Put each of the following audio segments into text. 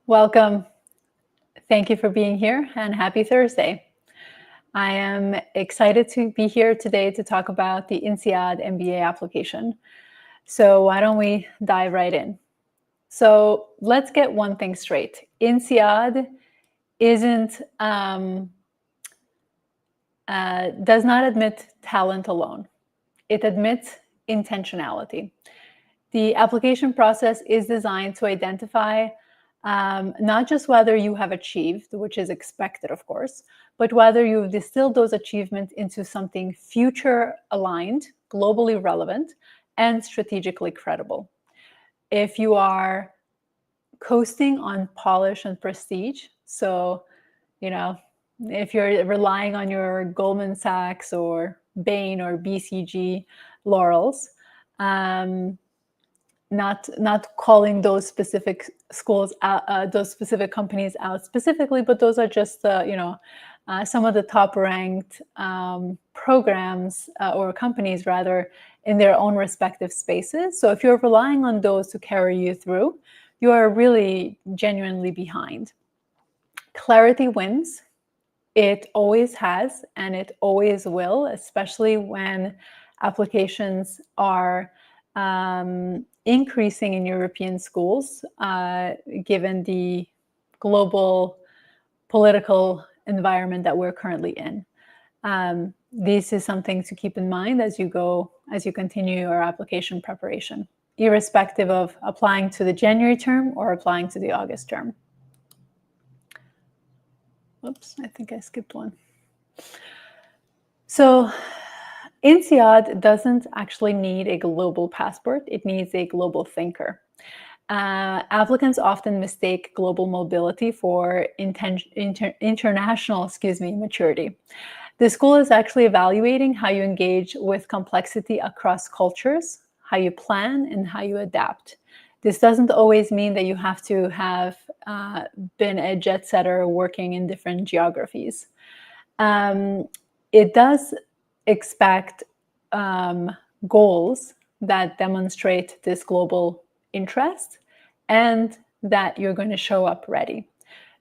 Welcome. Thank you for being here and happy Thursday. I am excited to be here today to talk about the INSEAD MBA application. So why don't we dive right in? So let's get one thing straight. INSEAD isn't does not admit talent alone. It admits intentionality. The application process is designed to identify not just whether you have achieved, which is expected, of course, but whether you've distilled those achievements into something future aligned, globally relevant, and strategically credible. If you are coasting on polish and prestige, so, if you're relying on your Goldman Sachs or Bain or BCG laurels, not calling those specific schools out, those specific companies out specifically, but those are just some of the top ranked programs or companies rather in their own respective spaces. So if you're relying on those to carry you through, you are really genuinely behind. Clarity wins. It always has, and it always will, especially when applications are increasing in European schools, given the global political environment that we're currently in. This is something to keep in mind as you continue your application preparation, irrespective of applying to the January term or applying to the August term. Oops, I think I skipped one. So INSEAD doesn't actually need a global passport. It needs a global thinker. Applicants often mistake global mobility for international maturity. The school is actually evaluating how you engage with complexity across cultures, how you plan, and how you adapt. This doesn't always mean that you have to have been a jet setter working in different geographies. It does expect goals that demonstrate this global interest and that you're going to show up ready.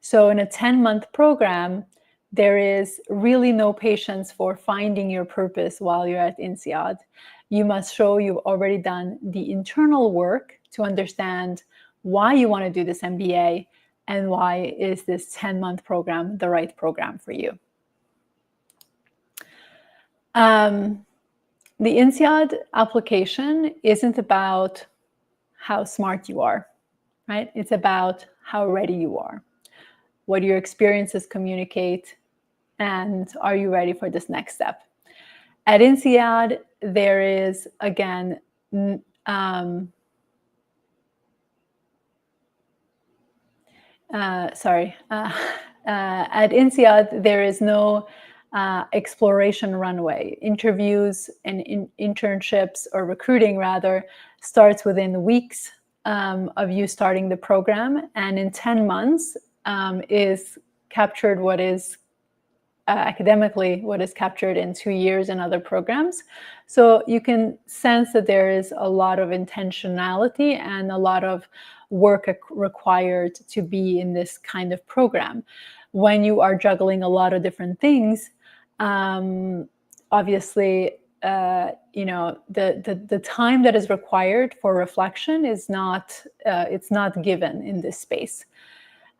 So in a 10-month program, there is really no patience for finding your purpose while you're at INSEAD. You must show you've already done the internal work to understand why you want to do this MBA and why is this 10-month program the right program for you. The INSEAD application isn't about how smart you are, right? It's about how ready you are, what your experiences communicate, and are you ready for this next step? At INSEAD, there is, again, at INSEAD, there is no exploration runway. Interviews and internships, or recruiting rather, starts within weeks of you starting the program, and in 10 months is captured what is academically what is captured in 2 years in other programs. So you can sense that there is a lot of intentionality and a lot of work required to be in this kind of program. When you are juggling a lot of different things, obviously, the time that is required for reflection is not it's not given in this space.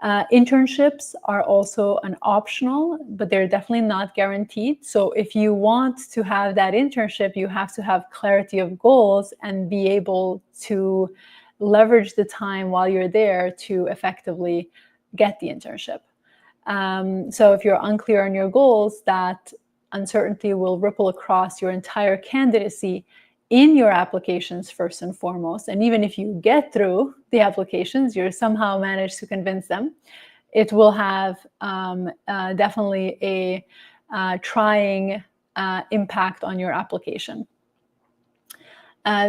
Internships are also an optional, but they're definitely not guaranteed. So if you want to have that internship, you have to have clarity of goals and be able to leverage the time while you're there to effectively get the internship. So if you're unclear on your goals, that uncertainty will ripple across your entire candidacy in your applications first and foremost. And even if you get through the applications, you're somehow managed to convince them, it will have definitely a trying impact on your application.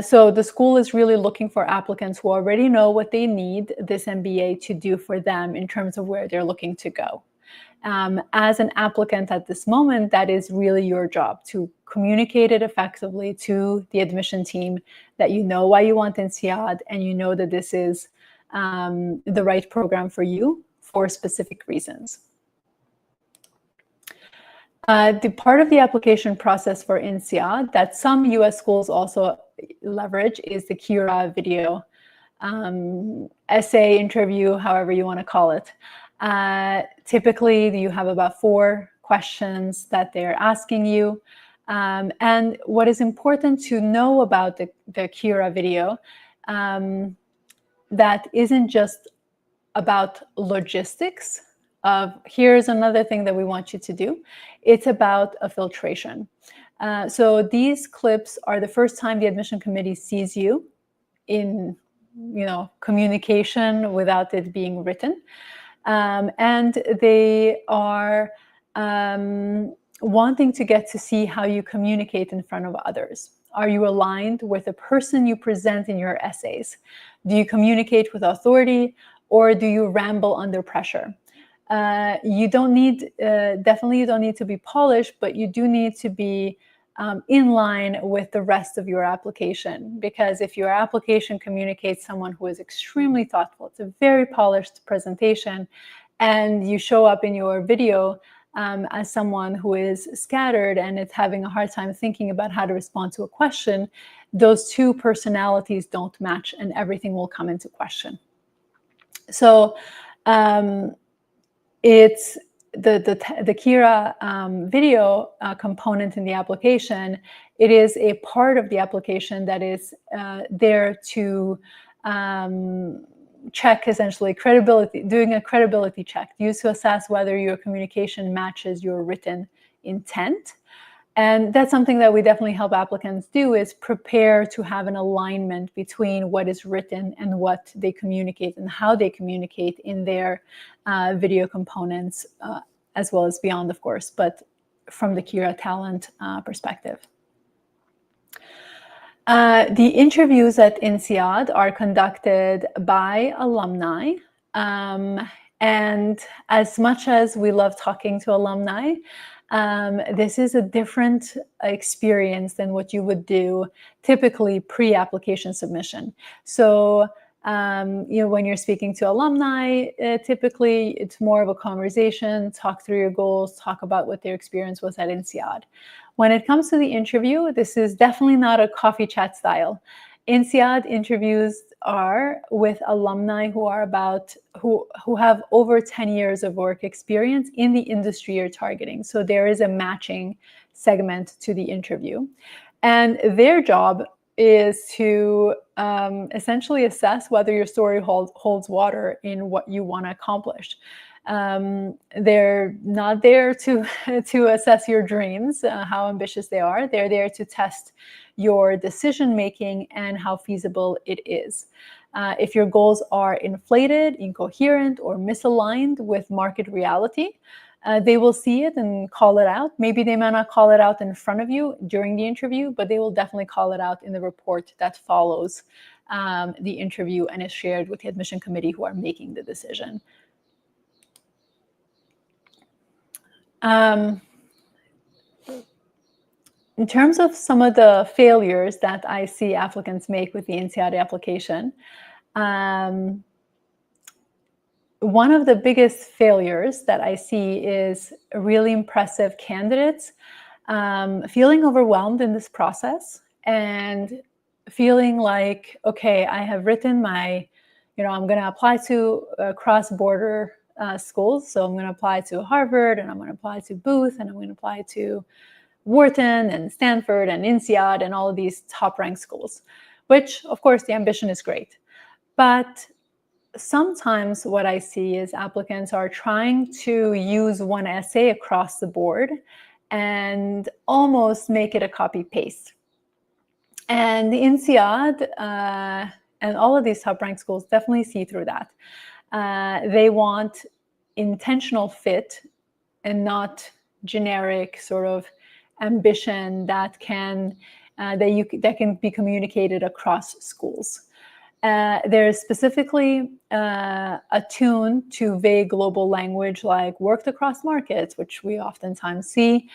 So the school is really looking for applicants who already know what they need this MBA to do for them in terms of where they're looking to go. As an applicant at this moment, that is really your job, to communicate it effectively to the admission team that you know why you want INSEAD, and you know that this is the right program for you for specific reasons. The part of the application process for INSEAD that some US schools also leverage is the Kira video essay, interview, however you want to call it. Typically, you have about 4 questions that they're asking you. And what is important to know about the Kira video, that isn't just about logistics of here's another thing that we want you to do. It's about a filtration. So these clips are the first time the admission committee sees you in communication without it being written. And they are wanting to get to see how you communicate in front of others. Are you aligned with the person you present in your essays? Do you communicate with authority, or do you ramble under pressure? You don't need, definitely you don't need to be polished, but you do need to be in line with the rest of your application. Because if your application communicates someone who is extremely thoughtful, it's a very polished presentation, and you show up in your video as someone who is scattered and is having a hard time thinking about how to respond to a question, those 2 personalities don't match and everything will come into question. So it's the Kira video component in the application. It is a part of the application that is there to check essentially credibility, doing a credibility check, used to assess whether your communication matches your written intent. And that's something that we definitely help applicants do, is prepare to have an alignment between what is written and what they communicate and how they communicate in their video components, as well as beyond, of course, but from the Kira talent perspective. The interviews at INSEAD are conducted by alumni. And as much as we love talking to alumni, this is a different experience than what you would do typically pre-application submission. So, when you're speaking to alumni, typically it's more of a conversation, talk through your goals, talk about what their experience was at INSEAD. When it comes to the interview, this is definitely not a coffee chat style. INSEAD interviews are with alumni who are who have over 10 years of work experience in the industry you're targeting. So there is a matching segment to the interview. And their job is to essentially assess whether your story holds water in what you want to accomplish. They're not there to assess your dreams, how ambitious they are. They're there to test your decision making and how feasible it is. If your goals are inflated, incoherent, or misaligned with market reality, they will see it and call it out. Maybe they may not call it out in front of you during the interview, but they will definitely call it out in the report that follows the interview and is shared with the admission committee who are making the decision. In terms of some of the failures that I see applicants make with the INSEAD application, one of the biggest failures that I see is really impressive candidates feeling overwhelmed in this process and feeling like, okay, I have written my, I'm going to apply to cross-border schools. So I'm going to apply to Harvard, and I'm going to apply to Booth, and I'm going to apply to Wharton and Stanford and INSEAD and all of these top-ranked schools, which, of course, the ambition is great. But sometimes what I see is applicants are trying to use one essay across the board and almost make it a copy-paste. And the INSEAD and all of these top-ranked schools definitely see through that. They want intentional fit and not generic sort of ambition that can be communicated across schools. They're specifically attuned to vague global language like worked across markets, which we oftentimes see,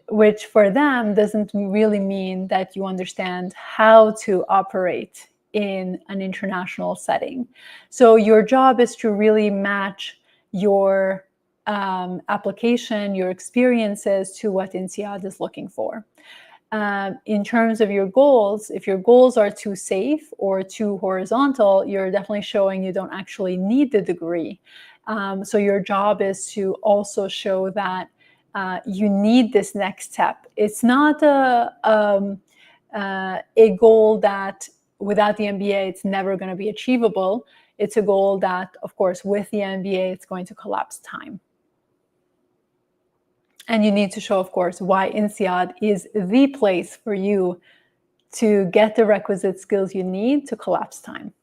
which for them doesn't really mean that you understand how to operate in an international setting. So your job is to really match your application, your experiences to what INSEAD is looking for. In terms of your goals, if your goals are too safe or too horizontal, you're definitely showing you don't actually need the degree. So your job is to also show that you need this next step. It's not a goal that without the MBA, it's never going to be achievable. It's a goal that, of course, with the MBA, it's going to collapse time. And you need to show, of course, why INSEAD is the place for you to get the requisite skills you need to collapse time.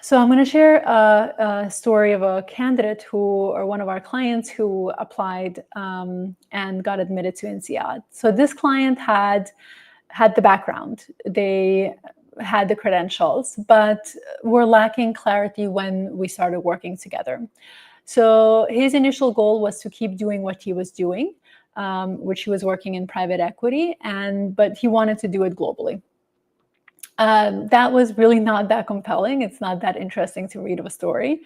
So I'm going to share a story of a candidate or one of our clients who applied and got admitted to INSEAD. So this client had the background. They had the credentials, but were lacking clarity when we started working together. So his initial goal was to keep doing what he was doing, which he was working in private equity, but he wanted to do it globally. That was really not that compelling. It's not that interesting to read of a story,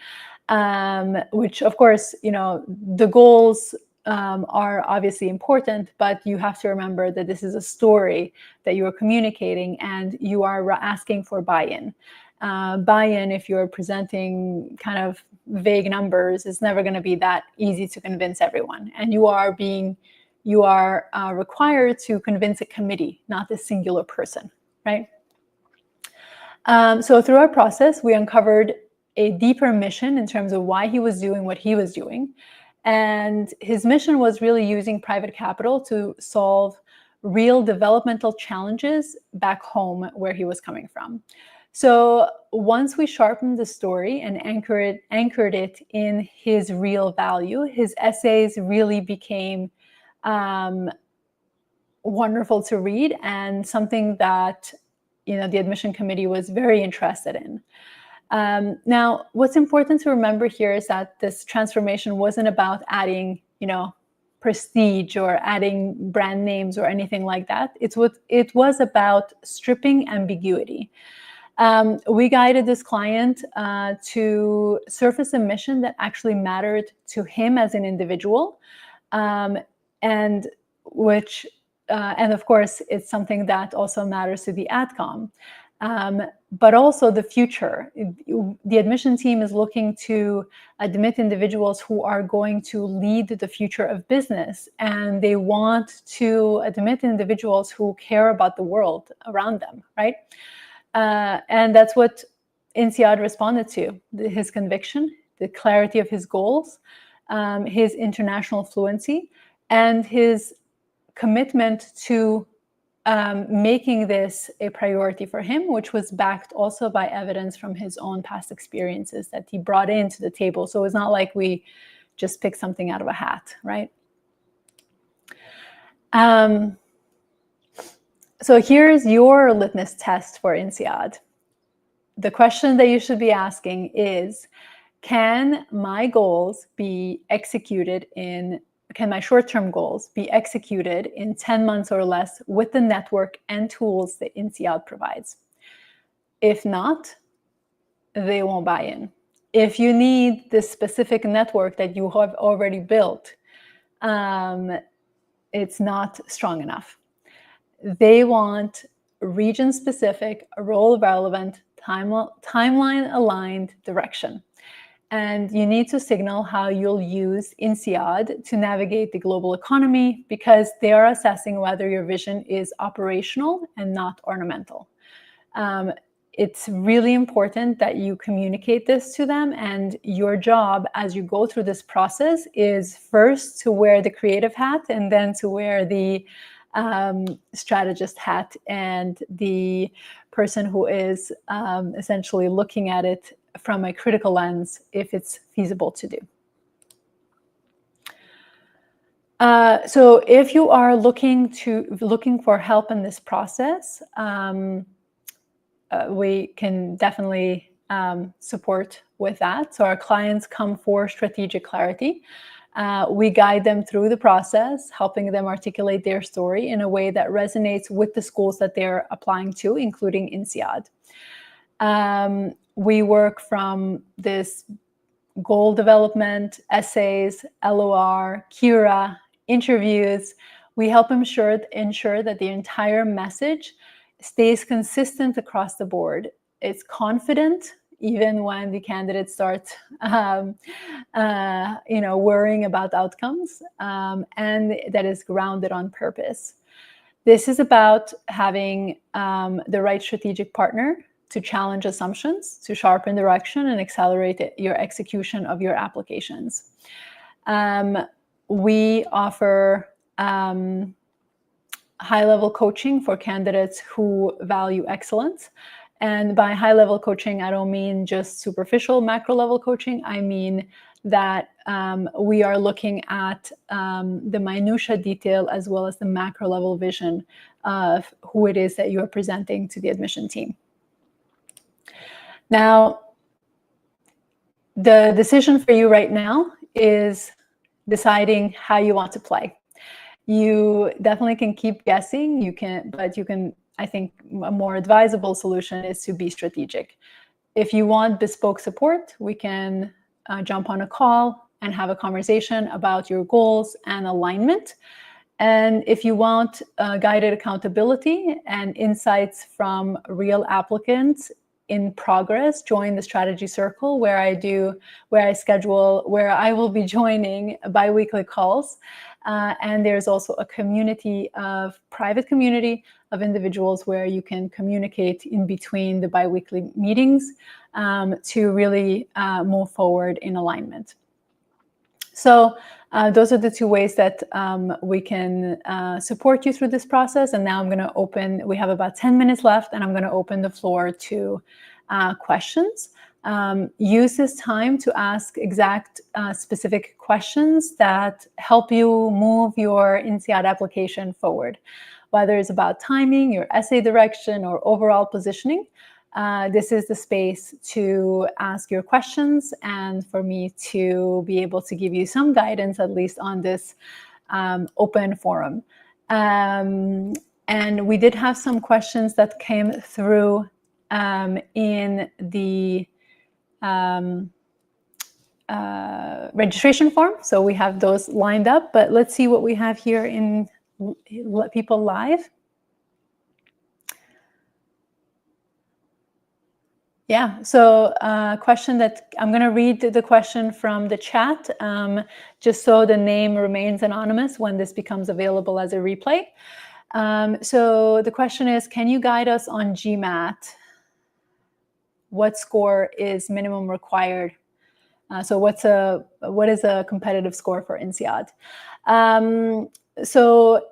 which, of course, the goals are obviously important, but you have to remember that this is a story that you are communicating, and you are asking for buy-in. Buy-in, if you're presenting kind of vague numbers, is never going to be that easy to convince everyone. And you are required to convince a committee, not a singular person, right? So through our process, we uncovered a deeper mission in terms of why he was doing what he was doing. And his mission was really using private capital to solve real developmental challenges back home where he was coming from. So once we sharpened the story and anchored it in his real value, his essays really became wonderful to read, and something that the admission committee was very interested in. Now, what's important to remember here is that this transformation wasn't about adding, prestige or adding brand names or anything like that. It was about stripping ambiguity. We guided this client to surface a mission that actually mattered to him as an individual, and of course, it's something that also matters to the AdCom, but also the future. The admission team is looking to admit individuals who are going to lead the future of business, and they want to admit individuals who care about the world around them, right? And that's what INSEAD responded to: his conviction, the clarity of his goals, his international fluency, and his commitment to making this a priority for him, which was backed also by evidence from his own past experiences that he brought into the table. So it's not like we just picked something out of a hat, right? So here's your litmus test for INSEAD. The question that you should be asking is, can my short-term goals be executed in 10 months or less with the network and tools that INSEAD provides? If not, they won't buy in. If you need this specific network that you have already built, it's not strong enough. They want region-specific, role-relevant, timeline-aligned direction. And you need to signal how you'll use INSEAD to navigate the global economy, because they are assessing whether your vision is operational and not ornamental. It's really important that you communicate this to them, and your job as you go through this process is first to wear the creative hat, and then to wear the strategist hat and the person who is essentially looking at it from a critical lens, if it's feasible to do. So if you are looking for help in this process, we can definitely support with that. So our clients come for strategic clarity. We guide them through the process, helping them articulate their story in a way that resonates with the schools that they're applying to, including INSEAD. We work from this goal development, essays, LOR, Kira, interviews. We help ensure that the entire message stays consistent across the board. It's confident, even when the candidates start, worrying about outcomes, and that is grounded on purpose. This is about having the right strategic partner to challenge assumptions, to sharpen direction, and accelerate your execution of your applications. We offer high-level coaching for candidates who value excellence. And by high-level coaching, I don't mean just superficial macro-level coaching. I mean that we are looking at the minutia detail as well as the macro-level vision of who it is that you are presenting to the admission team. Now, the decision for you right now is deciding how you want to play. You definitely can keep guessing, I think a more advisable solution is to be strategic. If you want bespoke support, we can jump on a call and have a conversation about your goals and alignment. And if you want guided accountability and insights from real applicants in progress, join the strategy circle where I will be joining bi-weekly calls. And there's also a private community of individuals where you can communicate in between the bi-weekly meetings to really move forward in alignment. So those are the two ways that we can support you through this process. And now we have about 10 minutes left, and I'm going to open the floor to questions. Use this time to ask exact specific questions that help you move your INSEAD application forward, whether it's about timing, your essay direction, or overall positioning. This is the space to ask your questions and for me to be able to give you some guidance, at least on this open forum. And we did have some questions that came through in the registration form. So we have those lined up, but let's see what we have here in people live. Yeah, so question that I'm going to read the question from the chat, just so the name remains anonymous when this becomes available as a replay. So the question is, can you guide us on GMAT? What score is minimum required? So what is a competitive score for INSEAD? So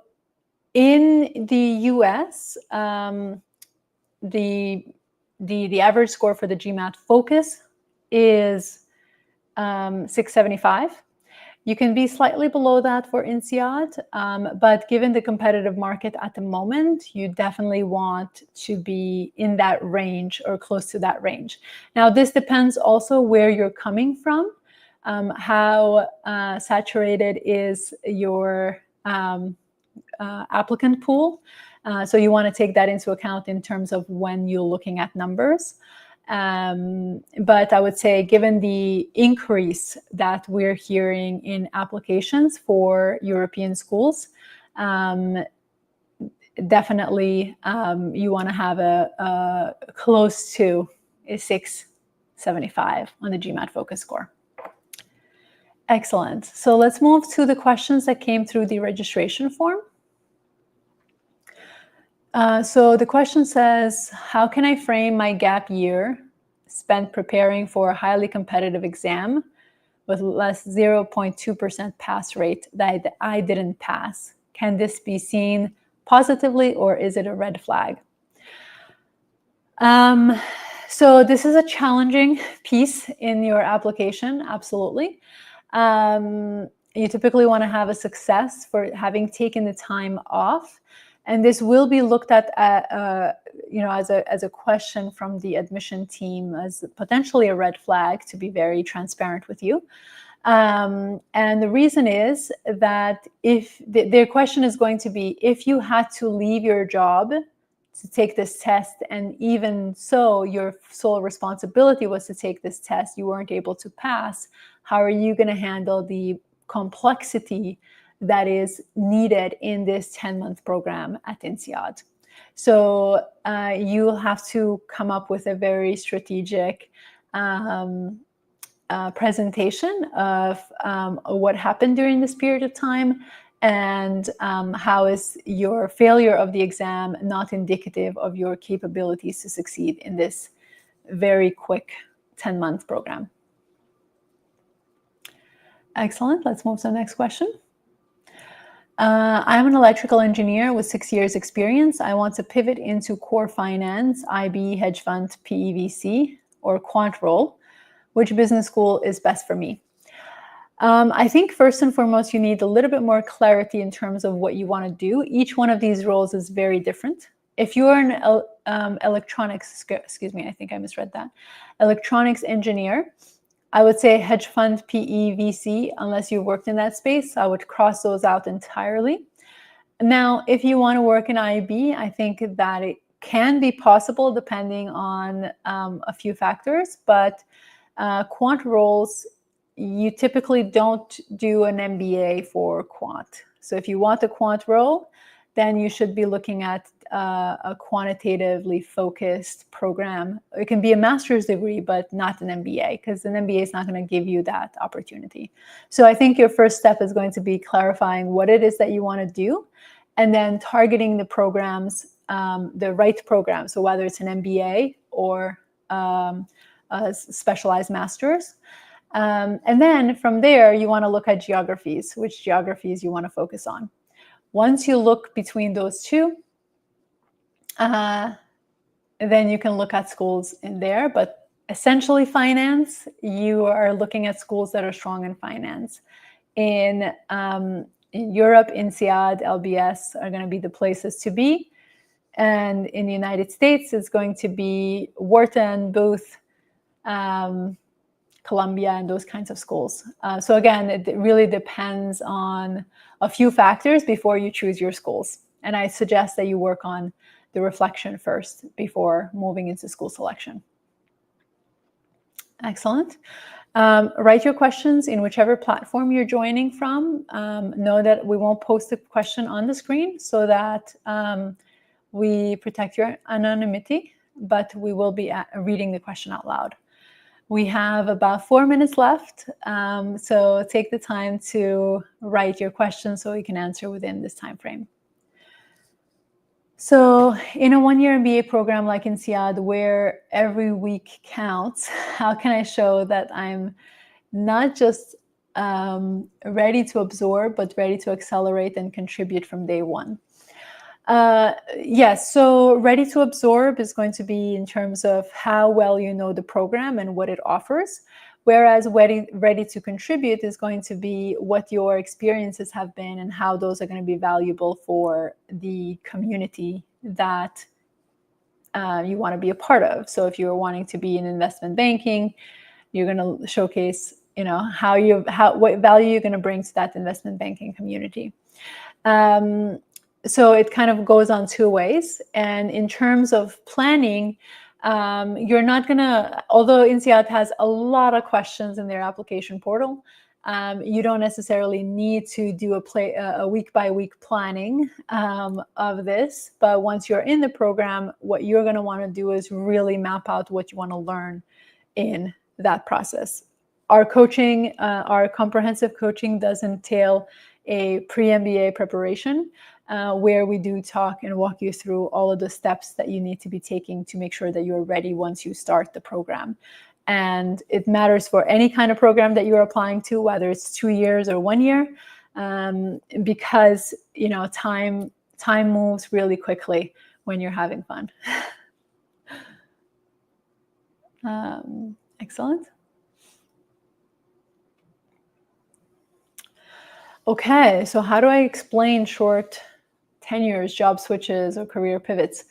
in the US, the average score for the GMAT Focus is 675. You can be slightly below that for INSEAD, but given the competitive market at the moment, you definitely want to be in that range or close to that range. Now, this depends also where you're coming from, how saturated is your applicant pool. So you want to take that into account in terms of when you're looking at numbers. But I would say, given the increase that we're hearing in applications for European schools, definitely you want to have a close to a 675 on the GMAT Focus score. Excellent. So let's move to the questions that came through the registration form. So the question says, how can I frame my gap year spent preparing for a highly competitive exam with less 0.2% pass rate that I didn't pass? Can this be seen positively, or is it a red flag? So this is a challenging piece in your application, absolutely. You typically want to have a success for having taken the time off. And this will be looked at, as a question from the admission team as potentially a red flag, to be very transparent with you. And the reason is that if their question is going to be, if you had to leave your job to take this test, and even so your sole responsibility was to take this test, you weren't able to pass, how are you going to handle the complexity that is needed in this 10-month program at INSEAD? So you'll have to come up with a very strategic presentation of what happened during this period of time, and how is your failure of the exam not indicative of your capabilities to succeed in this very quick 10-month program. Excellent. Let's move to the next question. I'm an electrical engineer with 6 years experience. I want to pivot into core finance, IB, hedge fund, PEVC, or quant role. Which business school is best for me? I think first and foremost, you need a little bit more clarity in terms of what you want to do. Each one of these roles is very different. If you're an electronics, excuse me, I think I misread that, electronics engineer, I would say hedge fund, PE, VC, unless you worked in that space, I would cross those out entirely. Now, if you want to work in IB, I think that it can be possible depending on a few factors, but quant roles, you typically don't do an MBA for quant. So if you want a quant role, then you should be looking at a quantitatively focused program. It can be a master's degree, but not an MBA, because an MBA is not going to give you that opportunity. So I think your first step is going to be clarifying what it is that you want to do, and then targeting the programs, the right program. So whether it's an MBA or specialized masters. And then from there, you want to look at geographies, which geographies you want to focus on. Once you look between those two, then you can look at schools in there. But essentially finance, you are looking at schools that are strong in finance. In Europe, INSEAD, LBS are going to be the places to be. And in the United States, it's going to be Wharton, Booth, Columbia, and those kinds of schools. So again, it really depends on a few factors before you choose your schools. And I suggest that you work on the reflection first before moving into school selection. Excellent. Write your questions in whichever platform you're joining from. Know that we won't post the question on the screen so that we protect your anonymity, but we will be reading the question out loud. We have about 4 minutes left, so take the time to write your questions so we can answer within this time frame. So in a one-year MBA program like INSEAD, where every week counts, how can I show that I'm not just ready to absorb, but ready to accelerate and contribute from day one? Yes, so ready to absorb is going to be in terms of how well you know the program and what it offers, whereas ready to contribute is going to be what your experiences have been and how those are going to be valuable for the community that you want to be a part of. So if you're wanting to be in investment banking, you're going to showcase, what value you're going to bring to that investment banking community. So it kind of goes on two ways. And in terms of planning, you're not going to, although INSEAD has a lot of questions in their application portal, you don't necessarily need to do a week-by-week planning of this. But once you're in the program, what you're going to want to do is really map out what you want to learn in that process. Our coaching, our comprehensive coaching does entail a pre-MBA preparation, where we do talk and walk you through all of the steps that you need to be taking to make sure that you're ready once you start the program. And it matters for any kind of program that you're applying to, whether it's 2 years or 1 year, because time moves really quickly when you're having fun. Excellent. Okay, so how do I explain short tenures, job switches, or career pivots?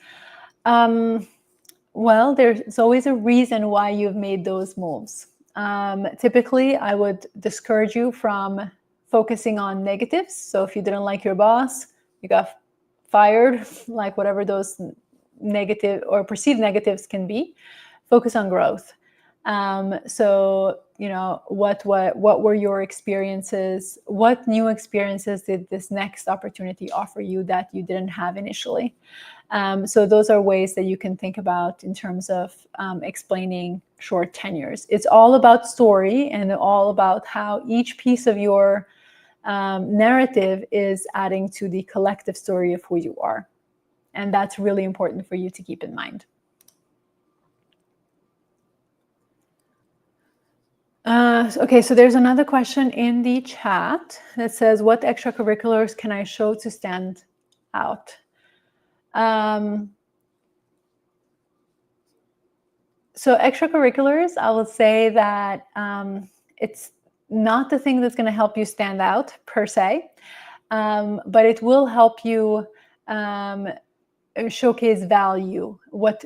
Well, there's always a reason why you've made those moves. Typically, I would discourage you from focusing on negatives. So if you didn't like your boss, you got fired, like whatever those negative or perceived negatives can be, focus on growth. So, what were your experiences? What new experiences did this next opportunity offer you that you didn't have initially? So those are ways that you can think about in terms of explaining short tenures. It's all about story and all about how each piece of your narrative is adding to the collective story of who you are. And that's really important for you to keep in mind. Okay, so there's another question in the chat that says, what extracurriculars can I show to stand out? So extracurriculars, I will say that it's not the thing that's going to help you stand out per se, but it will help you showcase value, what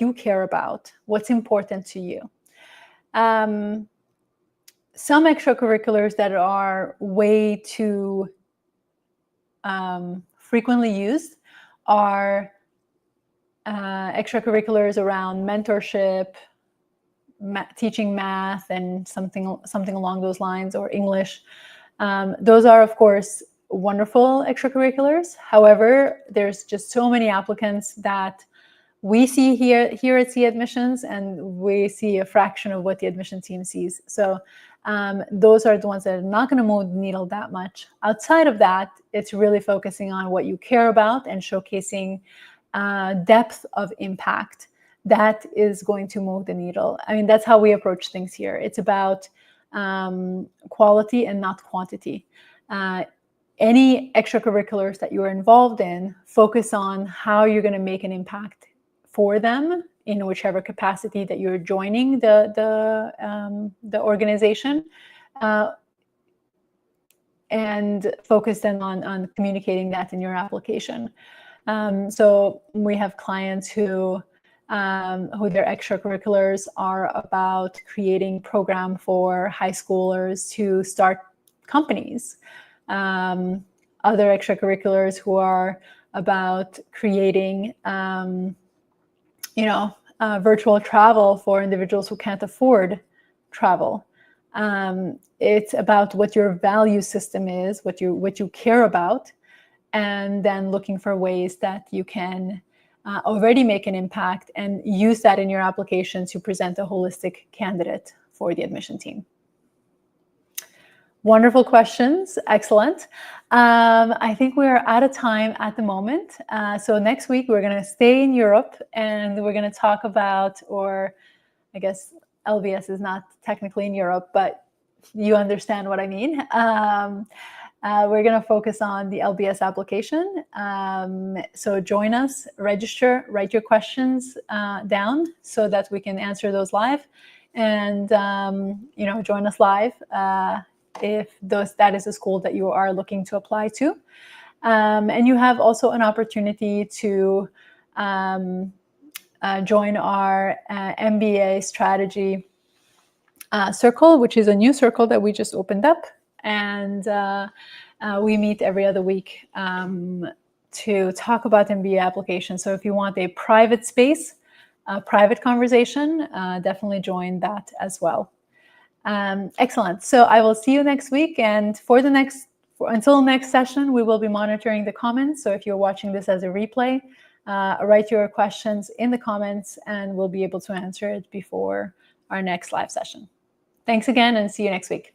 you care about, what's important to you. Some extracurriculars that are way too frequently used are extracurriculars around mentorship, teaching math, and something along those lines, or English. Those are, of course, wonderful extracurriculars. However, there's just so many applicants that we see here at C Admissions, and we see a fraction of what the admission team sees. So those are the ones that are not going to move the needle that much. Outside of that, it's really focusing on what you care about and showcasing depth of impact that is going to move the needle. I mean, that's how we approach things here. It's about quality and not quantity. Any extracurriculars that you're involved in, focus on how you're going to make an impact for them in whichever capacity that you're joining the organization, and focus then on communicating that in your application. So we have clients who their extracurriculars are about creating program for high schoolers to start companies. Other extracurriculars who are about creating, virtual travel for individuals who can't afford travel. It's about what your value system is, what you care about, and then looking for ways that you can already make an impact and use that in your application to present a holistic candidate for the admission team. Wonderful questions. Excellent. I think we're out of time at the moment. So next week, we're going to stay in Europe, and we're going to talk about, or I guess LBS is not technically in Europe, but you understand what I mean. We're going to focus on the LBS application. So join us, register, write your questions down so that we can answer those live, and join us live if that is a school that you are looking to apply to. And you have also an opportunity to join our MBA strategy circle, which is a new circle that we just opened up. And we meet every other week to talk about MBA applications. So if you want a private space, a private conversation, definitely join that as well. Excellent. So I will see you next week. And until next session, we will be monitoring the comments. So if you're watching this as a replay, write your questions in the comments, and we'll be able to answer it before our next live session. Thanks again, and see you next week.